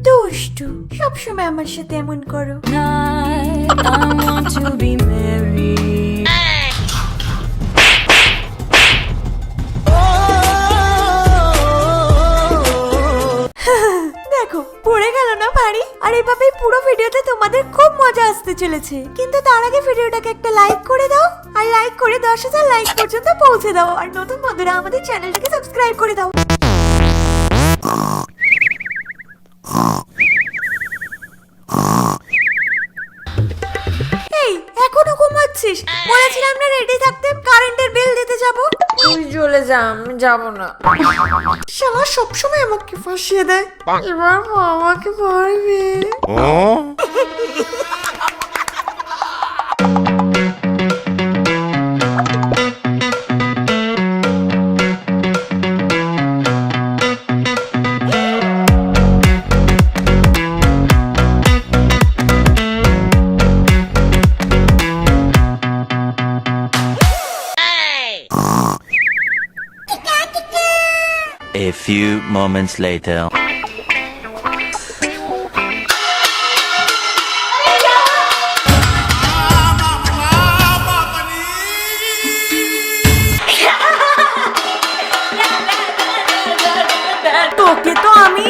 দুষ্টু, সবসময় আমার সাথে এমন করো। দেখো পড়ে গেল না ভারী। আর এইভাবে পুরো ভিডিওতে তোমাদের খুব মজা আসতে চলেছে, কিন্তু তার আগে ভিডিওটাকে একটা লাইক করে দাও, আর লাইক করে 10,000 লাইক পর্যন্ত পৌঁছে দাও। আর নতুন বন্ধুরা আমাদের চ্যানেলটাকে সাবস্ক্রাইব করে দাও। এই এখনো ঘুমাচ্ছিস? বলেছিলাম না রেডি থাকতে, কারেন্টের বিল দিতে যাব। তুই চলে যা, আমি যাবো না। শালা সবসময় আমাকে ফাঁসিয়ে দেয়, এবার আমাকে মারবে। A few moments later. তোকে তো আমি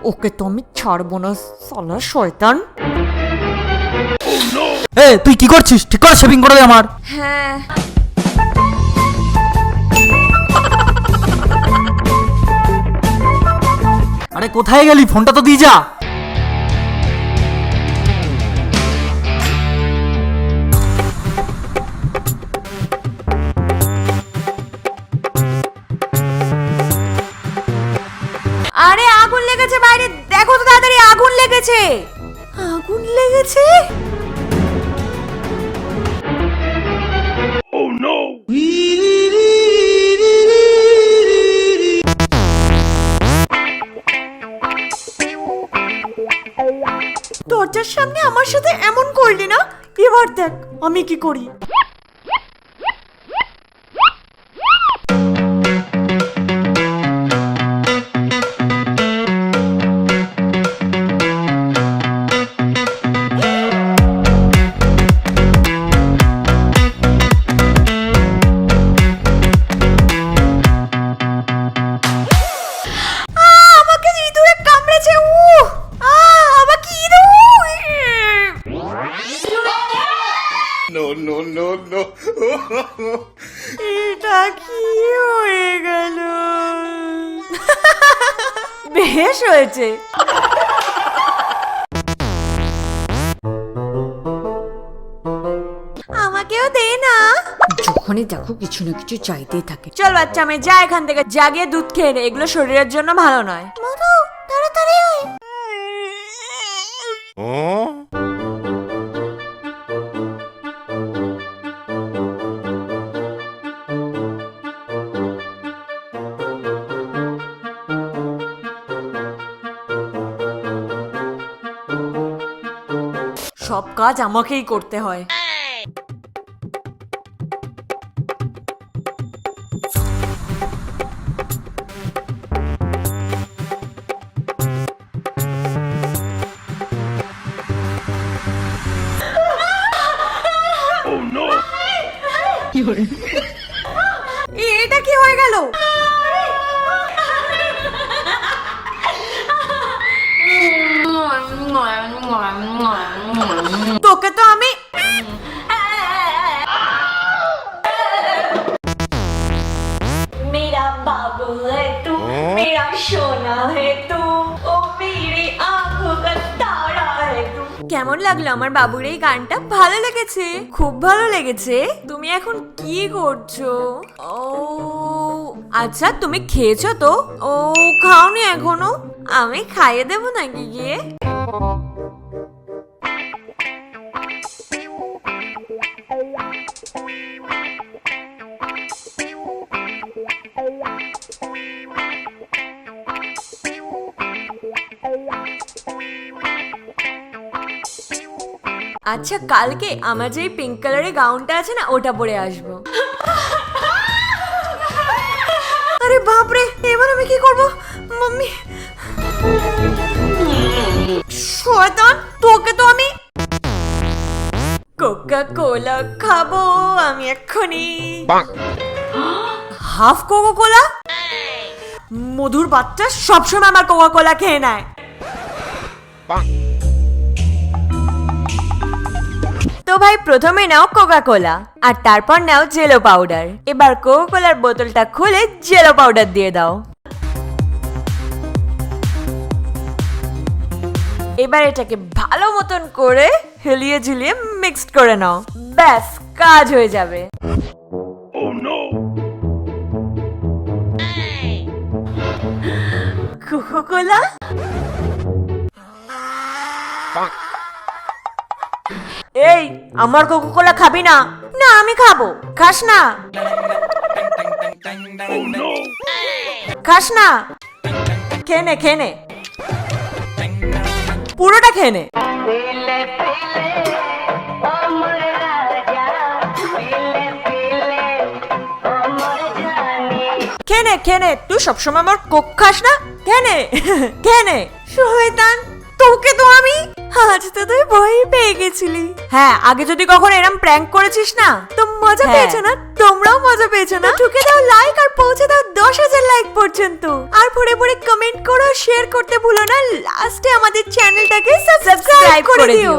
ওকে তো আমি ছাড়বো না, সালা শয়তান। তুই কি করছিস? ঠিক করে শেভিং করে দে আমার। হ্যাঁ আরে কোথায় গেলি? ফোনটা তো দিয়ে যা। আরে আগুন লেগেছে বাইরে, দেখো তো তাড়াতাড়ি, আগুন লেগেছে। আগুন লেগেছে? Oh no! দরজার সামনে আমার সাথে এমন করলি না, এবার দেখ আমি কি করি। এটা কি হয়ে গেল? বেশ হয়েছে। আমাকেও দে না। যখনই দেখো কিছু না কিছু চাইতেই থাকে। চল বাচ্চা আমি যা এখান থেকে, জাগিয়ে দুধ খেয়ে নে, এগুলো শরীরের জন্য ভালো নয়। মধু তাড়াতাড়ি আয়। সব কাজ আমাকেই করতে হয়। এটা কি হয়ে গেল? তোকে তো আমি मेरा बाबू है तू, मेरा सोना है तू, ओ मेरी आंखों का तारा है तू। কেমন লাগলো আমার বাবুর এই গানটা? ভালো লেগেছে? খুব ভালো লেগেছে। তুমি এখন কি করছো? ও আচ্ছা, তুমি খেয়েছো তো? ও খাওনি এখনো? আমি খাইয়ে দেবো নাকি গিয়ে? আচ্ছা কালকে আমার যে পিঙ্ক কালারের গাউনটা আছে না ওটা পরে আসবো। আরে বাপরে, এবার আমি কি করব? মাম্মি, শয়তান, তোকে তো আমি কোকা কোলা খাবো আমি এক্ষুনি। Half Coca Cola? মধুর বাচ্চা সবসময় আমার কোকা কোলা খেয়ে নেয়। তো ভাই প্রথমে নাও কোকা কোলা আর তারপর নাও জেলো পাউডার। এবার কোকা কোলার বোতলটা খুলে জেলো পাউডার দিয়ে দাও। এবার এটাকে ভালো মতন করে হেলিয়ে ঝুলিয়ে মিক্সড করে নাও, ব্যাস কাজ হয়ে যাবে। Coca Cola? এই, আমার কোকা কোলা খাবি না? না আমি খাবো। খাস না? খাস না? খেয়ে নে, খেয়ে নে, পুরোটা খেয়ে নে। খেয়ে নে, খেয়ে নে, তুই সবসময় আমার কোক খাস না? খেয়ে নে, খেয়ে নে। শয়তান, তোকে তো আমি আজ তো তুই ভয় পেয়ে গেছিলি। হ্যাঁ, আগে যদি কখনো এরম প্র্যাঙ্ক করেছিস না তো মজা পেয়েছো না? তোমরাও মজা পেয়েছো না? ঠুকে দাও লাইক আর পৌঁছে দাও 10,000 লাইক পর্যন্ত। আর পরে পরে কমেন্ট করো, শেয়ার করতে ভুলো না। লাস্টে আমাদের চ্যানেলটাকে সাবস্ক্রাইব করে দিও।